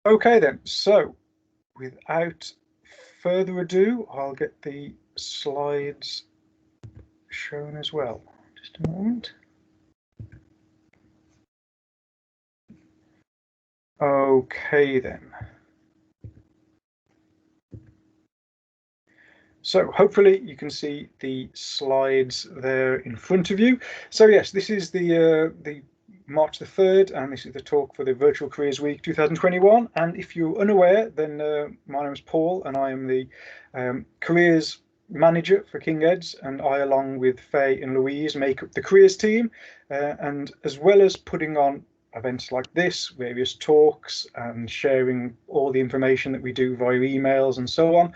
Okay then, so without further ado, I'll get the slides shown as well. Just a moment. Okay then. So hopefully you can see the slides there in front of you. So yes, this is the March the 3rd, and this is the talk for the Virtual Careers Week 2021. And if you're unaware, then my name is Paul, and I am the Careers Manager for King Ed's, and I, along with Faye and Louise, make up the Careers team. And as well as putting on events like this, various talks, and sharing all the information that we do via emails and so on,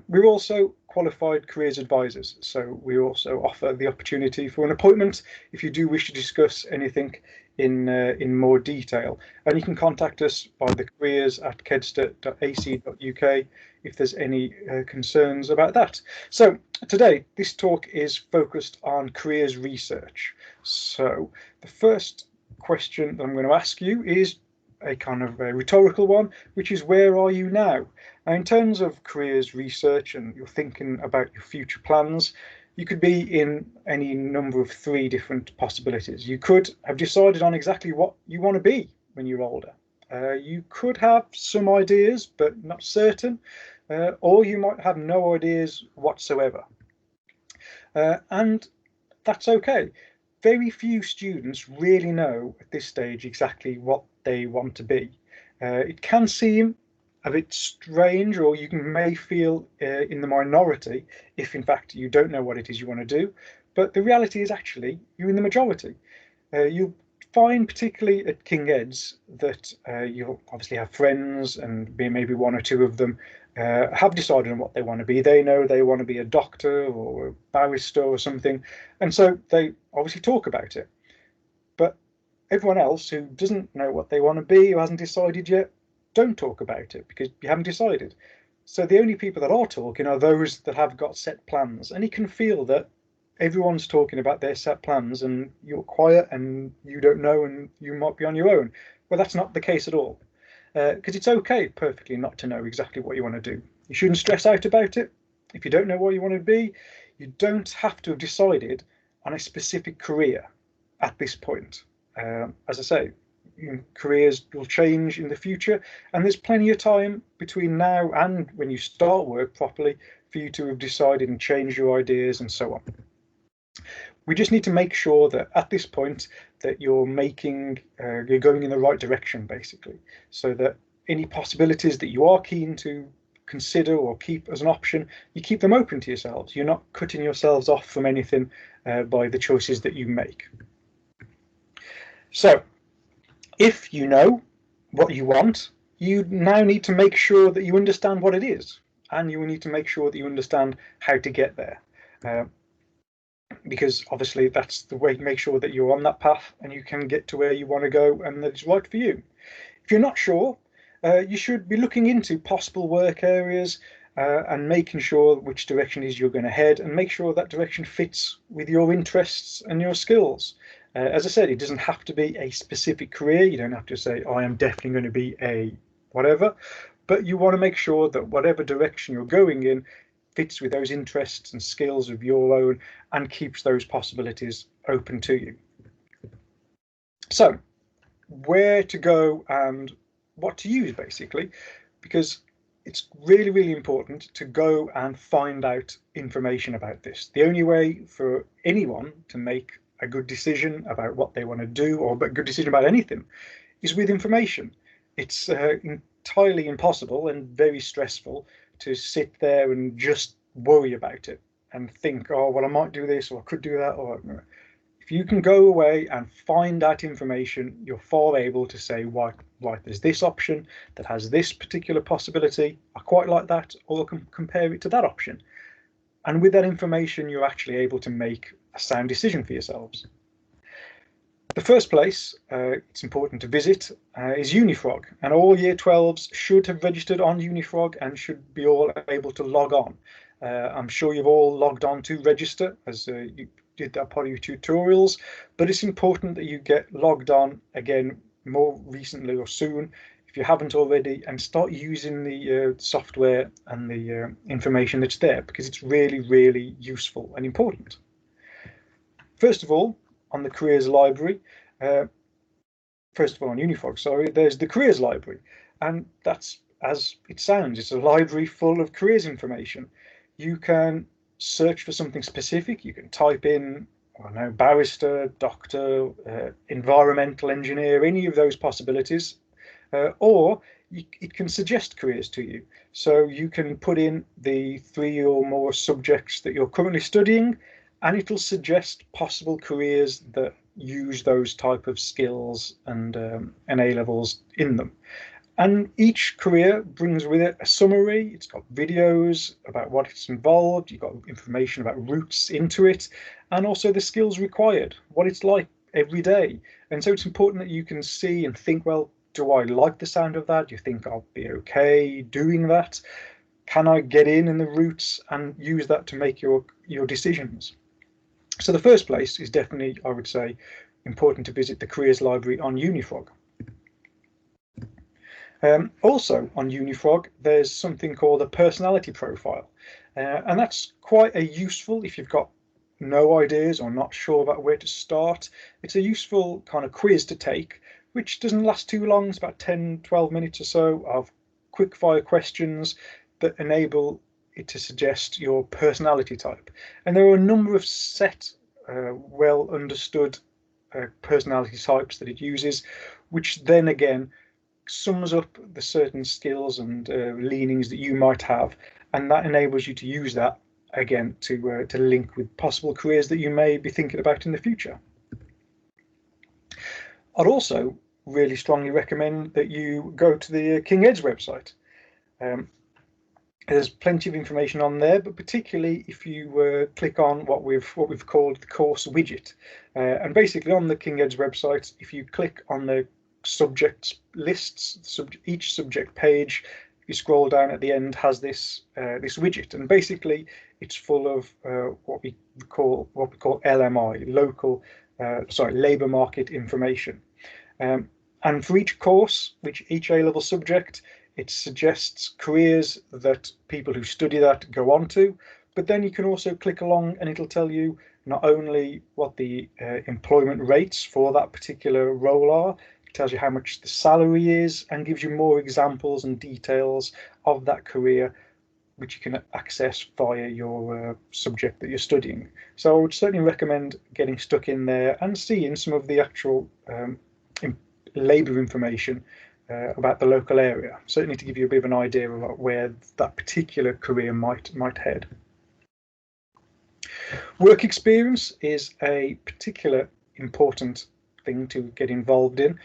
we're also qualified careers advisors, so we also offer the opportunity for an appointment if you do wish to discuss anything in more detail. And you can contact us by the careers@kedster.ac.uk if there's any concerns about that. So today, this talk is focused on careers research. So the first question that I'm going to ask you is a kind of a rhetorical one, which is, where are you now? Now, in terms of careers research and you're thinking about your future plans, you could be in any number of three different possibilities. You could have decided on exactly what you want to be when you're older. You could have some ideas, but not certain, or you might have no ideas whatsoever. And that's okay. Very few students really know at this stage exactly what they want to be. It can seem a bit strange, or you may feel in the minority if in fact you don't know what it is you want to do, but the reality is actually you're in the majority. You'll find, particularly at King Ed's, that you'll obviously have friends, and maybe one or two of them have decided on what they want to be. They know they want to be a doctor or a barrister or something, and so they obviously talk about it. But everyone else who doesn't know what they want to be, who hasn't decided yet, don't talk about it because you haven't decided. So the only people that are talking are those that have got set plans, and you can feel that everyone's talking about their set plans and you're quiet and you don't know and you might be on your own. Well, that's not the case at all, because it's okay perfectly not to know exactly what you want to do. You shouldn't stress out about it. If you don't know what you want to be, you don't have to have decided on a specific career at this point. As I say, careers will change in the future, and there's plenty of time between now and when you start work properly for you to have decided and changed your ideas and so on. We just need to make sure that at this point that you're going in the right direction, basically, so that any possibilities that you are keen to consider or keep as an option, you keep them open to yourselves. You're not cutting yourselves off from anything by the choices that you make. So if you know what you want, you now need to make sure that you understand what it is, and you need to make sure that you understand how to get there. Because obviously that's the way to make sure that you're on that path and you can get to where you want to go and that it's right for you. If you're not sure, you should be looking into possible work areas and making sure which direction is you're going to head, and make sure that direction fits with your interests and your skills. As I said, it doesn't have to be a specific career. You don't have to say, I am definitely going to be a whatever, but you want to make sure that whatever direction you're going in fits with those interests and skills of your own and keeps those possibilities open to you. So where to go and what to use, basically, because it's really, really important to go and find out information about this. The only way for anyone to make a good decision about what they want to do, or a good decision about anything, is with information. It's entirely impossible and very stressful to sit there and just worry about it and think, oh, well, I might do this, or I could do that, or if you can go away and find that information, you're far able to say, right, there's this option that has this particular possibility. I quite like that, or compare it to that option. And with that information, you're actually able to make a sound decision for yourselves. The first place it's important to visit is Unifrog, and all Year 12s should have registered on Unifrog and should be all able to log on. I'm sure you've all logged on to register, as you did that part of your tutorials, but it's important that you get logged on again more recently or soon. if you haven't already, and start using the software and the information that's there, because it's really, really useful and important. First of all, on the careers library, first of all on Unifrog, sorry, there's the careers library, and that's as it sounds. It's a library full of careers information. You can search for something specific. You can type in, I don't know, barrister, doctor, environmental engineer, any of those possibilities, or it can suggest careers to you. So you can put in the 3 or more subjects that you're currently studying, and it'll suggest possible careers that use those type of skills and A-levels in them. And each career brings with it a summary. It's got videos about what it's involved. You've got information about routes into it, and also the skills required, what it's like every day. And so it's important that you can see and think, well, do I like the sound of that? Do you think I'll be okay doing that? Can I get in the routes and use that to make your decisions? So the first place is definitely, I would say, important to visit the careers library on Unifrog. Also on Unifrog, there's something called a personality profile, and that's quite a useful, if you've got no ideas or not sure about where to start, it's a useful kind of quiz to take, which doesn't last too long. It's about 10-12 minutes or so of quick fire questions that enable it to suggest your personality type. And there are a number of set, well understood personality types that it uses, which then again sums up the certain skills and leanings that you might have, and that enables you to use that again to link with possible careers that you may be thinking about in the future. I'd also really strongly recommend that you go to the King Ed's website. There's plenty of information on there, but particularly if you click on what we've called the course widget, and basically on the King Ed's website, if you click on the subjects lists, each subject page, if you scroll down at the end, has this widget, and basically it's full of what we call LMI, labour market information. And for each course, each A-level subject, it suggests careers that people who study that go on to, but then you can also click along and it'll tell you not only what the employment rates for that particular role are, it tells you how much the salary is and gives you more examples and details of that career, which you can access via your subject that you're studying. So I would certainly recommend getting stuck in there and seeing some of the actual labour information about the local area, certainly to give you a bit of an idea about where that particular career might head. Work experience is a particular important thing to get involved in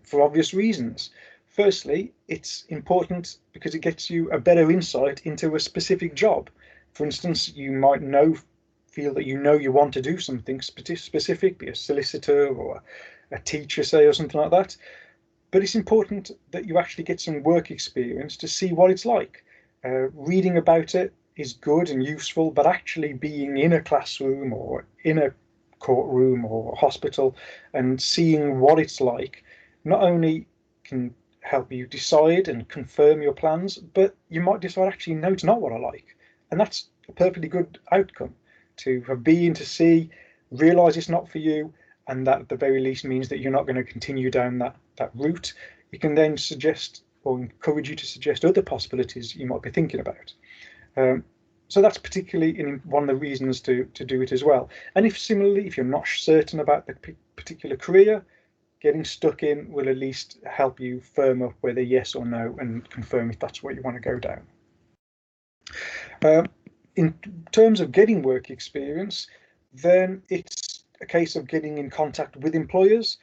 for obvious reasons. Firstly, it's important because it gets you a better insight into a specific job. For instance, you might feel that you want to do something specific, be a solicitor or a teacher, say, or something like that. But it's important that you actually get some work experience to see what it's like. Reading about it is good and useful, but actually being in a classroom or in a courtroom or hospital and seeing what it's like not only can help you decide and confirm your plans, but you might decide, actually, no, it's not what I like. And that's a perfectly good outcome, to have been, to see, realise it's not for you, and that at the very least means that you're not going to continue down that route. You can then suggest or encourage you to suggest other possibilities you might be thinking about. So that's particularly one of the reasons to do it as well. And if you're not certain about the particular career, getting stuck in will at least help you firm up whether yes or no and confirm if that's where you want to go down. In terms of getting work experience, then it's a case of getting in contact with employers.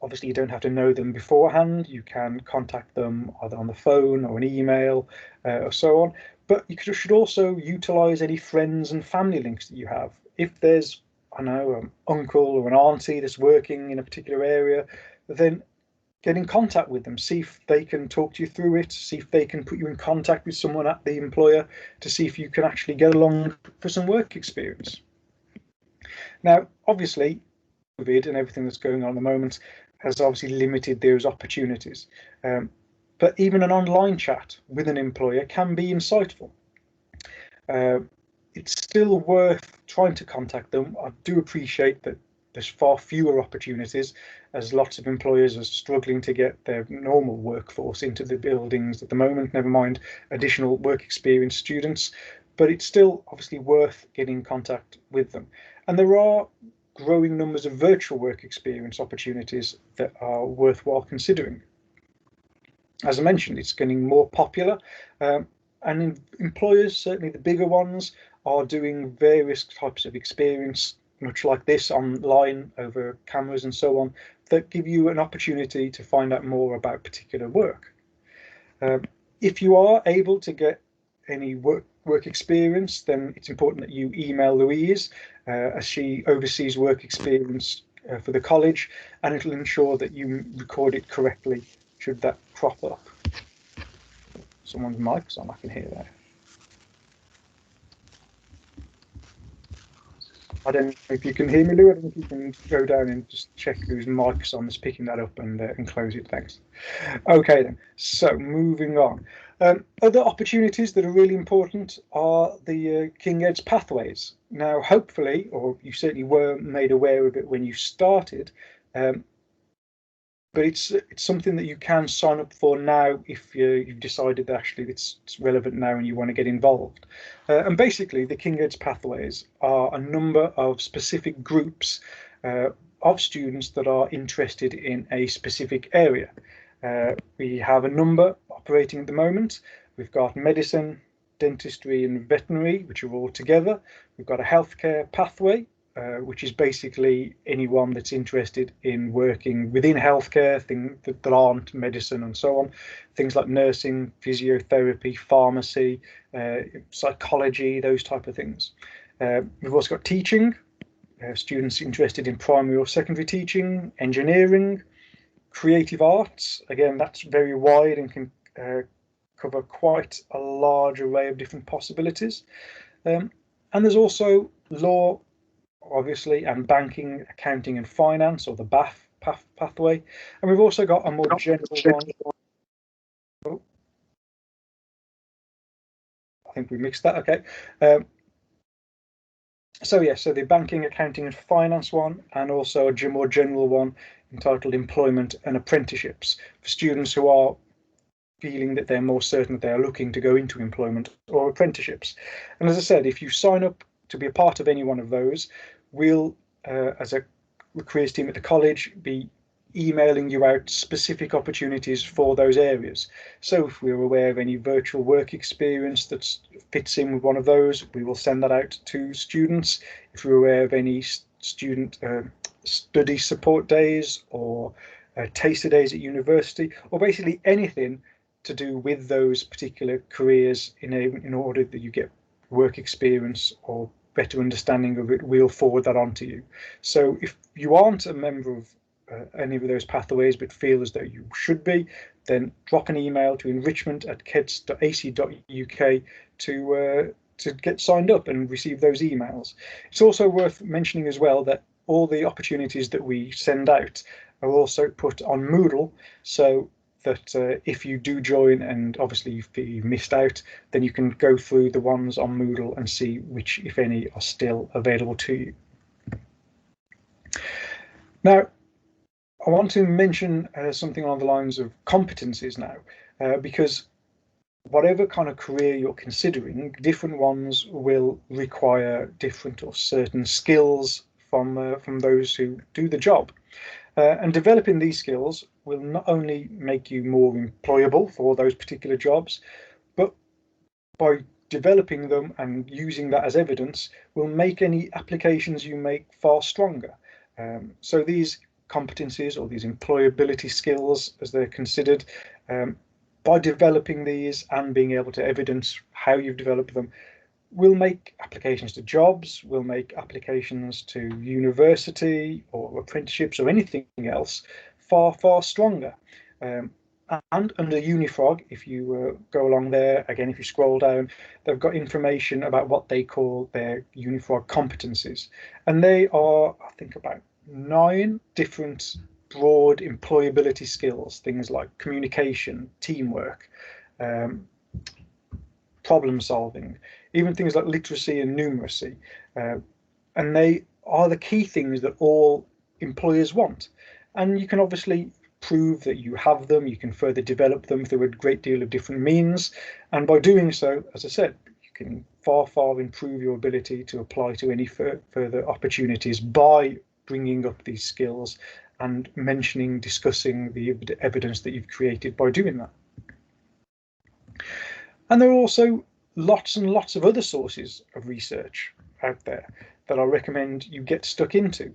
Obviously, you don't have to know them beforehand. You can contact them either on the phone or an email or so on. But you should also utilise any friends and family links that you have. If there's, I know, an uncle or an auntie that's working in a particular area, then get in contact with them, see if they can talk to you through it, see if they can put you in contact with someone at the employer to see if you can actually get along for some work experience. Now, obviously, COVID and everything that's going on at the moment has obviously limited those opportunities. But even an online chat with an employer can be insightful. It's still worth trying to contact them. I do appreciate that there's far fewer opportunities, as lots of employers are struggling to get their normal workforce into the buildings at the moment, never mind additional work experience students, but it's still obviously worth getting in contact with them. And there are growing numbers of virtual work experience opportunities that are worthwhile considering. As I mentioned, it's getting more popular, and employers, certainly the bigger ones, are doing various types of experience, much like this, online over cameras and so on, that give you an opportunity to find out more about particular work. If you are able to get any work experience, then it's important that you email Louise, as she oversees work experience for the college, and it'll ensure that you record it correctly should that crop up. Someone's mic's on, I can hear that. I don't know if you can hear me, Lou. I don't know if you can go down and just check whose mic's on, just picking that up and close it. Thanks. Okay then, so moving on. Other opportunities that are really important are the King Ed's pathways. Now, hopefully, or you certainly were made aware of it when you started, but it's something that you can sign up for now if you've decided that actually it's relevant now and you want to get involved. And basically, the King Ed's pathways are a number of specific groups of students that are interested in a specific area. We have a number operating at the moment. We've got medicine, dentistry and veterinary, which are all together. We've got a healthcare pathway, which is basically anyone that's interested in working within healthcare, things that aren't medicine and so on. Things like nursing, physiotherapy, pharmacy, psychology, those type of things. We've also got teaching, students interested in primary or secondary teaching, engineering, creative arts. Again, that's very wide and can cover quite a large array of different possibilities. And there's also law, obviously, and banking, accounting and finance, or the BAF pathway. And we've also got a more general one. Oh, I think we mixed that. Okay. So the banking, accounting and finance one, and also a more general one entitled employment and apprenticeships for students who are feeling that they're more certain that they are looking to go into employment or apprenticeships. And as I said, if you sign up to be a part of any one of those, we'll, as a careers team at the college, be emailing you out specific opportunities for those areas. So if we're aware of any virtual work experience that fits in with one of those, we will send that out to students. If we're aware of any student study support days or taster days at university, or basically anything to do with those particular careers in order that you get work experience or better understanding of it, we'll forward that on to you. So if you aren't a member of any of those pathways but feel as though you should be, then drop an email to enrichment@keds.ac.uk to get signed up and receive those emails. It's also worth mentioning as well that all the opportunities that we send out are also put on Moodle, so that if you do join and obviously you've missed out, then you can go through the ones on Moodle and see which, if any, are still available to you. Now, I want to mention something along the lines of competencies now, because whatever kind of career you're considering, different ones will require different or certain skills from those who do the job. And developing these skills will not only make you more employable for those particular jobs, but by developing them and using that as evidence will make any applications you make far stronger. So these competencies, or these employability skills as they're considered, by developing these and being able to evidence how you've developed them, will make applications to jobs, will make applications to university or apprenticeships or anything else far stronger. And under Unifrog, if you go along there, again, if you scroll down, they've got information about what they call their Unifrog competencies. And they are, I think, about 9 different broad employability skills, things like communication, teamwork, problem solving, even things like literacy and numeracy. And they are the key things that all employers want. And you can obviously prove that you have them, you can further develop them through a great deal of different means. And by doing so, as I said, you can far improve your ability to apply to any further opportunities by bringing up these skills and discussing the evidence that you've created by doing that. And there are also lots and lots of other sources of research out there that I recommend you get stuck into.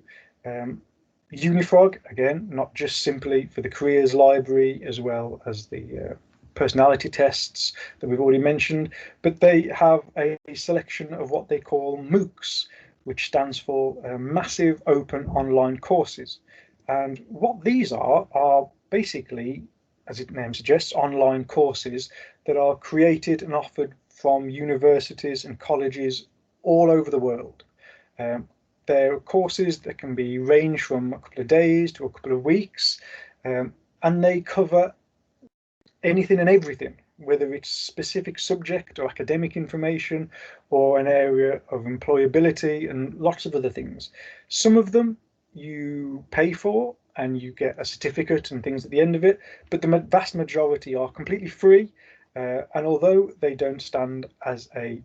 Unifrog, again, not just simply for the careers library as well as the personality tests that we've already mentioned, but they have a selection of what they call MOOCs, which stands for Massive Open Online Courses. And what these are basically, as its name suggests, online courses that are created and offered from universities and colleges all over the world. They're courses that can be range from a couple of days to a couple of weeks, and they cover anything and everything, whether it's specific subject or academic information or an area of employability and lots of other things. Some of them you pay for and you get a certificate and things at the end of it, but the vast majority are completely free, and although they don't stand as a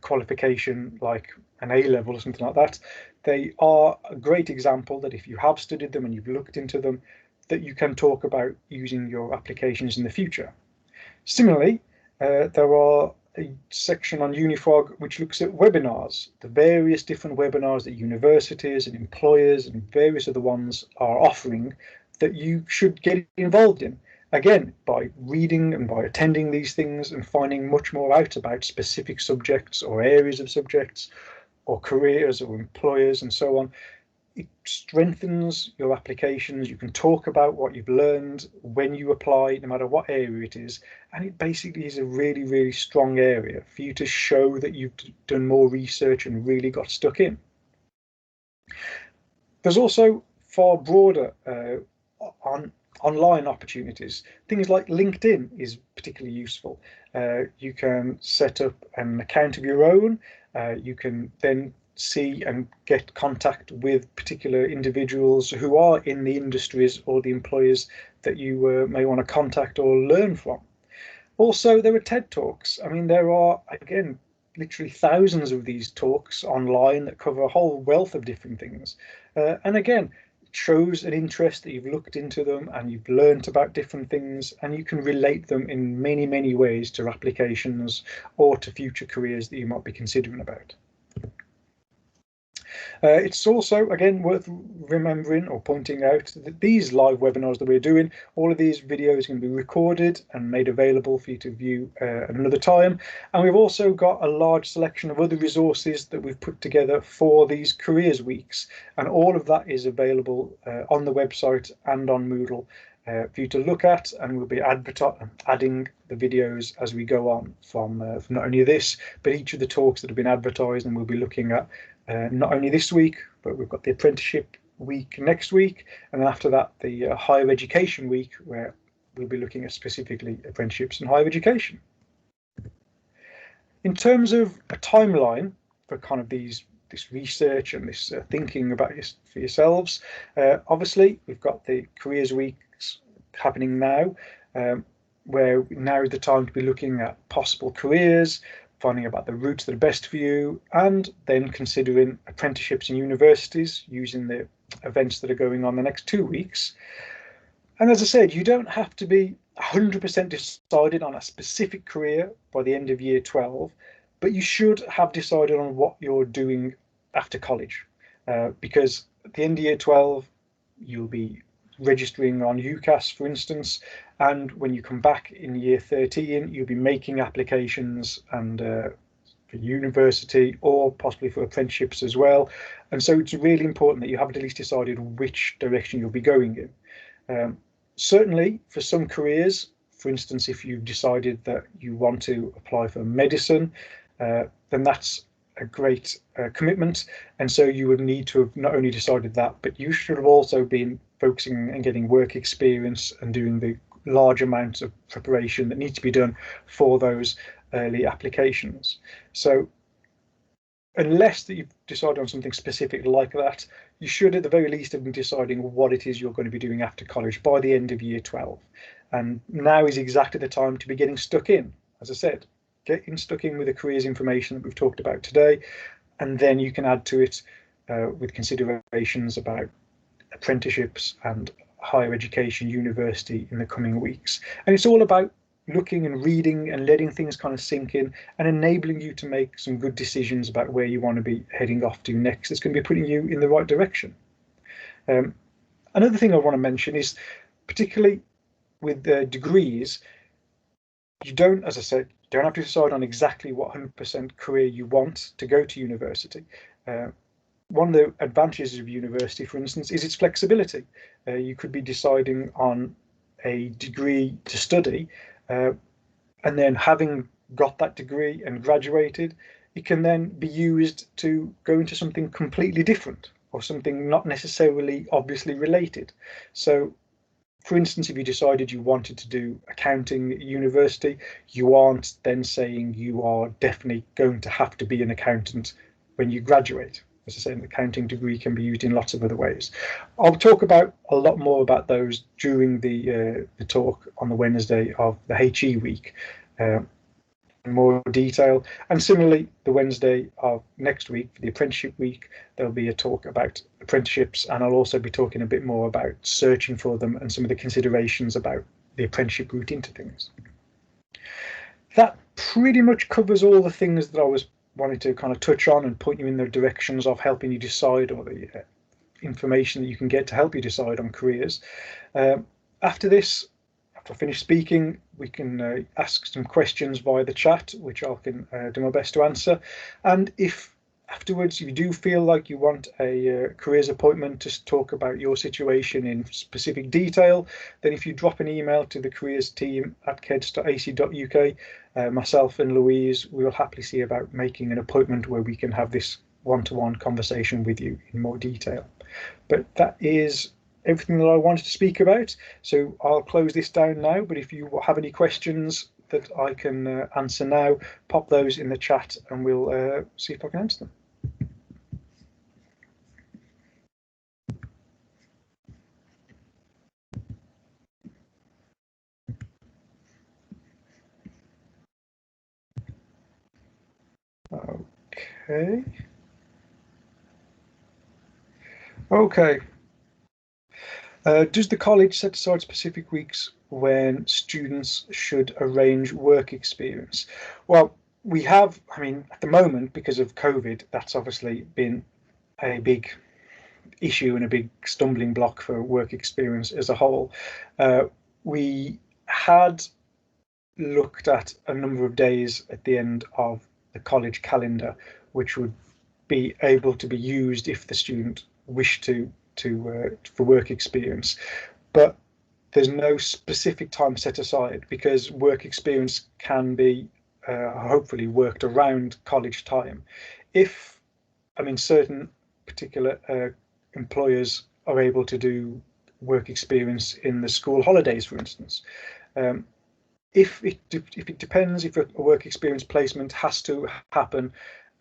qualification like an A-level or something like that, they are a great example that if you have studied them and you've looked into them, that you can talk about using your applications in the future. Similarly, there are a section on Unifrog which looks at webinars, the various different webinars that universities and employers and various other ones are offering that you should get involved in. Again, by reading and by attending these things and finding much more out about specific subjects or areas of subjects or careers or employers and so on, it strengthens your applications. You can talk about what you've learned when you apply, no matter what area it is. And it basically is a really strong area for you to show that you've done more research and really got stuck in. There's also far broader online opportunities. Things like LinkedIn is particularly useful. You can set up an account of your own. You can then see and get contact with particular individuals who are in the industries or the employers that you may want to contact or learn from. Also, there are TED Talks. I mean, there are, again, literally thousands of these talks online that cover a whole wealth of different things. And again, it shows an interest that you've looked into them and you've learned about different things, and you can relate them in many ways to applications or to future careers that you might be considering about. It's also, again, worth remembering or pointing out that these live webinars that we're doing, all of these videos can be recorded and made available for you to view at another time. And we've also got a large selection of other resources that we've put together for these careers weeks. And all of that is available on the website and on Moodle for you to look at, and we'll be adding the videos as we go on from not only this, but each of the talks that have been advertised, and we'll be looking at not only this week, but we've got the apprenticeship week next week, and then after that the higher education week, where we'll be looking at specifically apprenticeships and higher education. In terms of a timeline for kind of this research and this thinking about for yourselves, obviously we've got the careers weeks happening now, where now is the time to be looking at possible careers, finding about the routes that are best for you, and then considering apprenticeships in universities using the events that are going on the next 2 weeks. And as I said, you don't have to be 100% decided on a specific career by the end of year 12, but you should have decided on what you're doing after college, because at the end of year 12, you'll be registering on UCAS, for instance, and when you come back in year 13, you'll be making applications and for university or possibly for apprenticeships as well. And so it's really important that you have at least decided which direction you'll be going in. Certainly for some careers, for instance, if you've decided that you want to apply for medicine, then that's a great commitment, and so you would need to have not only decided that, but you should have also been focusing and getting work experience and doing the large amounts of preparation that needs to be done for those early applications. So unless that you've decided on something specific like that, you should at the very least have been deciding what it is you're going to be doing after college by the end of year 12. And now is exactly the time to be getting stuck in. As I said, getting stuck in with the careers information that we've talked about today, and then you can add to it with considerations about apprenticeships and higher education, university in the coming weeks. And it's all about looking and reading and letting things kind of sink in and enabling you to make some good decisions about where you want to be heading off to next. It's going to be putting you in the right direction. Another thing I want to mention is, particularly with degrees, you don't, as I said, you don't have to decide on exactly what 100% career you want to go to university. One of the advantages of university, for instance, is its flexibility. You could be deciding on a degree to study, and then having got that degree and graduated, it can then be used to go into something completely different or something not necessarily obviously related. So, for instance, if you decided you wanted to do accounting at university, you aren't then saying you are definitely going to have to be an accountant when you graduate. As I say, an accounting degree can be used in lots of other ways. I'll talk about a lot more about those during the talk on the Wednesday of the HE week in more detail. And similarly, the Wednesday of next week, for the apprenticeship week, there'll be a talk about apprenticeships, and I'll also be talking a bit more about searching for them and some of the considerations about the apprenticeship route into things. That pretty much covers all the things that I was wanted to kind of touch on and point you in the directions of helping you decide, or the information that you can get to help you decide on careers. After this, after I finish speaking, we can ask some questions via the chat, which I can do my best to answer. And if afterwards you do feel like you want a careers appointment to talk about your situation in specific detail, then if you drop an email to the careers team at keds.ac.uk, myself and Louise, we will happily see about making an appointment where we can have this one-to-one conversation with you in more detail. But that is everything that I wanted to speak about. So I'll close this down now, but if you have any questions that I can answer now, pop those in the chat and we'll see if I can answer them. Okay. Does the college set aside specific weeks when students should arrange work experience? Well, we have, I mean, at the moment, because of COVID, that's obviously been a big issue and a big stumbling block for work experience as a whole. We had looked at a number of days at the end of the college calendar, which would be able to be used if the student wished to for work experience, but there's no specific time set aside because work experience can be hopefully worked around college time. If, I mean, certain particular employers are able to do work experience in the school holidays, for instance. If it depends, if a work experience placement has to happen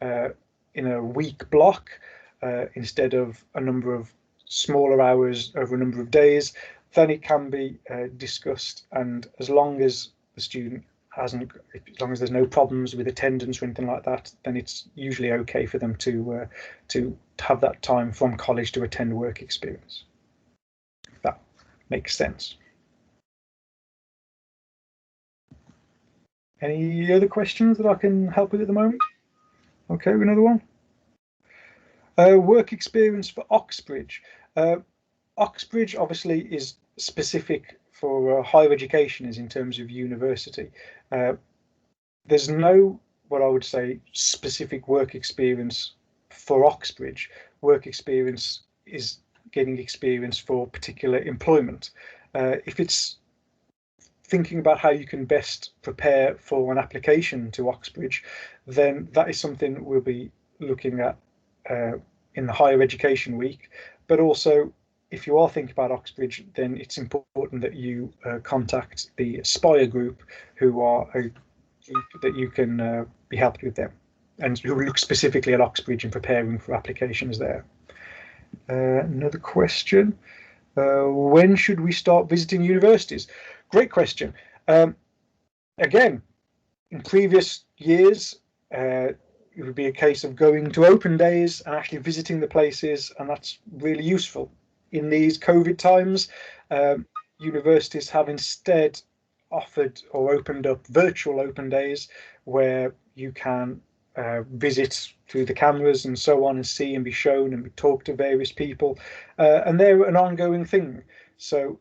in a week block instead of a number of smaller hours over a number of days, then it can be discussed, and as long as the student hasn't, as long as there's no problems with attendance or anything like that, then it's usually okay for them to have that time from college to attend work experience. If that makes sense. Any other questions that I can help with at the moment? Okay, another one. Work experience for Oxbridge. Oxbridge obviously is specific for higher education, is in terms of university. There's no, what I would say, specific work experience for Oxbridge. Work experience is getting experience for particular employment. If it's thinking about how you can best prepare for an application to Oxbridge, then that is something we'll be looking at in the higher education week, but also if you are thinking about Oxbridge, then it's important that you contact the Aspire group, who are a group that you can be helped with them, and who look specifically at Oxbridge and preparing for applications there. Another question. When should we start visiting universities? Great question. Again, in previous years, it would be a case of going to open days and actually visiting the places, and that's really useful. In these COVID times, universities have instead offered or opened up virtual open days where you can visit through the cameras and so on, and see and be shown and talk to various people, and they're an ongoing thing. So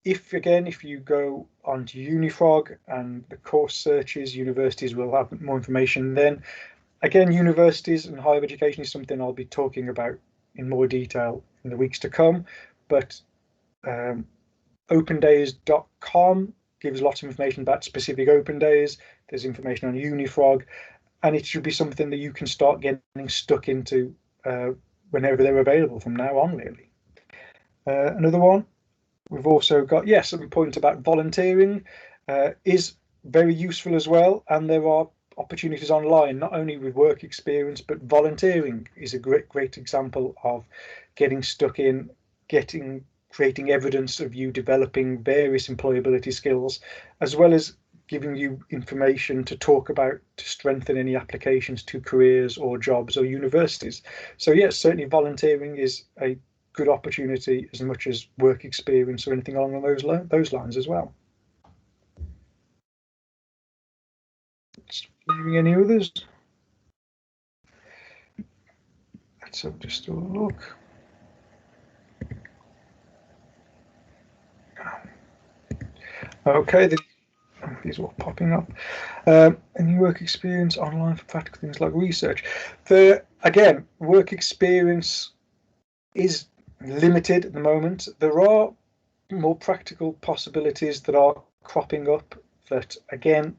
if you go onto Unifrog and the course searches, universities will have more information then. Again, universities and higher education is something I'll be talking about in more detail in the weeks to come, but opendays.com gives lots of information about specific open days. There's information on Unifrog, and it should be something that you can start getting stuck into whenever they're available from now on, really. Another one, we've also got, yes, a point about volunteering is very useful as well, and there are opportunities online, not only with work experience, but volunteering is a great example of getting stuck in, creating evidence of you developing various employability skills, as well as giving you information to talk about to strengthen any applications to careers or jobs or universities. So yes, certainly volunteering is a good opportunity as much as work experience or anything along those lines as well. Any others? Let's have just a look. Okay, these are all popping up. Any work experience online for practical things like research? Again, work experience is limited at the moment. There are more practical possibilities that are cropping up that, again,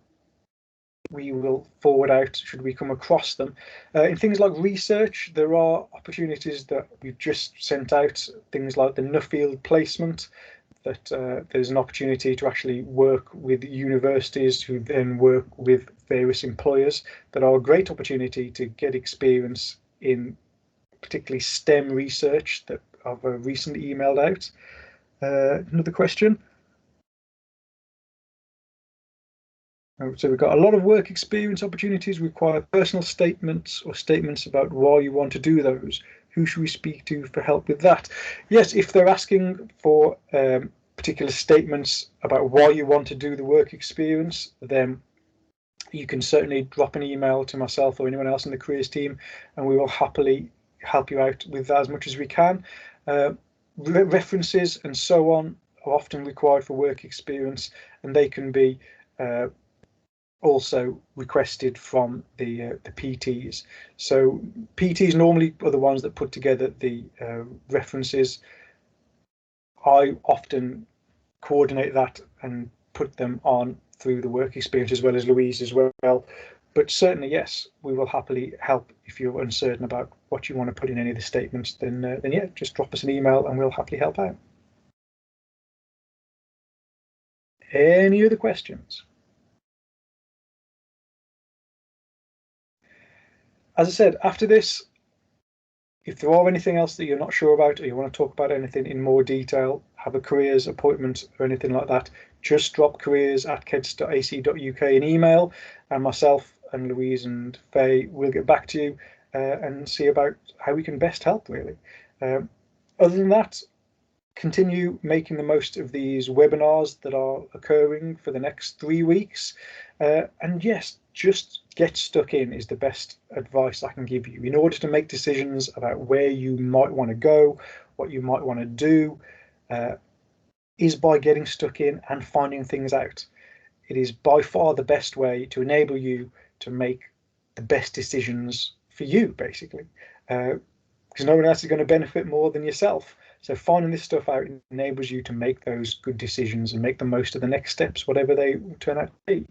we will forward out should we come across them. In things like research, there are opportunities that we've just sent out, things like the Nuffield placement, that there's an opportunity to actually work with universities who then work with various employers, that are a great opportunity to get experience in particularly STEM research that I've recently emailed out. Another question. So we've got a lot of work experience opportunities require personal statements or statements about why you want to do those. Who should we speak to for help with that? Yes, if they're asking for particular statements about why you want to do the work experience, then you can certainly drop an email to myself or anyone else in the careers team, and we will happily help you out with that as much as we can. References and so on are often required for work experience, and they can be also requested from the PTs. So PTs normally are the ones that put together the references. I often coordinate that and put them on through the work experience, as well as Louise as well. But certainly, yes, we will happily help. If you're uncertain about what you want to put in any of the statements, then yeah, just drop us an email and we'll happily help out. Any other questions? As I said, after this, if there are anything else that you're not sure about, or you want to talk about anything in more detail, have a careers appointment or anything like that, just drop careers@keds.ac.uk an email, and myself and Louise and Faye will get back to you and see about how we can best help, really. Other than that, continue making the most of these webinars that are occurring for the next 3 weeks. And yes, just get stuck in is the best advice I can give you. In order to make decisions about where you might want to go, what you might want to do, is by getting stuck in and finding things out. It is by far the best way to enable you to make the best decisions for you, basically, because no one else is going to benefit more than yourself. So finding this stuff out enables you to make those good decisions and make the most of the next steps, whatever they turn out to be.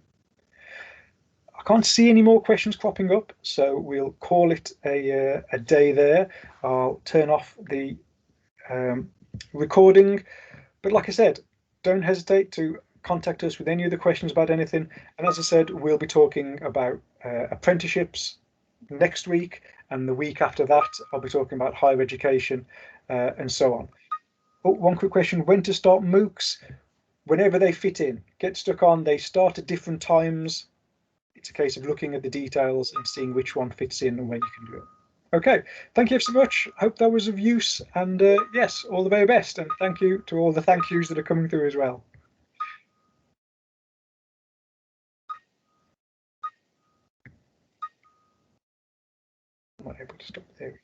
I can't see any more questions cropping up, so we'll call it a day there. I'll turn off the recording. But like I said, don't hesitate to contact us with any other questions about anything. And as I said, we'll be talking about apprenticeships next week, and the week after that, I'll be talking about higher education and so on. Oh, one quick question: when to start MOOCs? Whenever they fit in. Get stuck on. They start at different times. It's a case of looking at the details and seeing which one fits in and when you can do it. Okay, thank you so much. Hope that was of use. And yes, all the very best. And thank you to all the thank yous that are coming through as well. I'm not able to stop there.